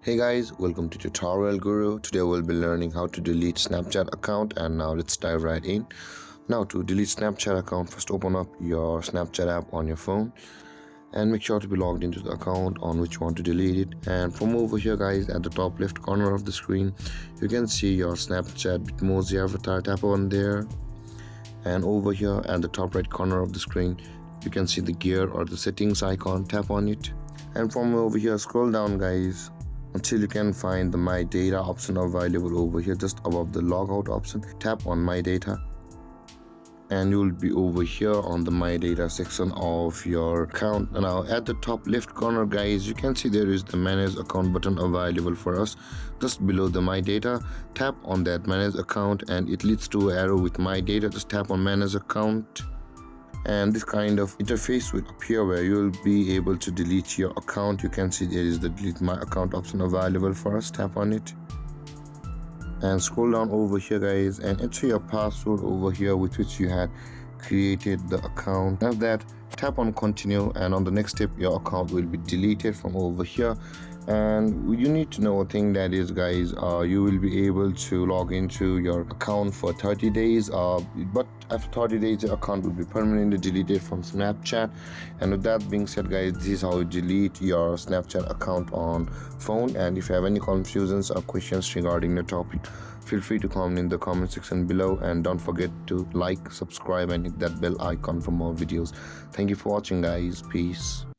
Hey guys, welcome to Tutorial Guru. Today we'll be learning how to delete Snapchat account, and now let's dive right in. Now to delete Snapchat account, first open up your Snapchat app on your phone and make sure to be logged into the account on which you want to delete it. And from over here guys, at the top left corner of the screen, you can see your Snapchat Bitmoji avatar. Tap on there, and over here at the top right corner of the screen, you can see the gear or the settings icon. Tap on it, and from over here scroll down guys until you can find the My Data option available over here just above the logout option. Tap on My Data and you will be over here on the My Data section of your account. Now at the top left corner guys, you can see there is the Manage Account button available for us just below the My Data. Tap on that Manage Account and it leads to an arrow with My Data. Just tap on Manage Account and this kind of interface will appear where you will be able to delete your account. You can see there is the Delete My Account option available for us. Tap on it and scroll down over here guys and enter your password over here with which you had created the account. After that, tap on Continue, and on the next step your account will be deleted from over here. And you need to know a thing, that is guys, you will be able to log into your account for 30 days, but after 30 days your account will be permanently deleted from Snapchat. And with that being said guys, this is how you delete your Snapchat account on phone. And if you have any confusions or questions regarding the topic, feel free to comment in the comment section below, and don't forget to like, subscribe and hit that bell icon for more videos. Thank you for watching guys. Peace.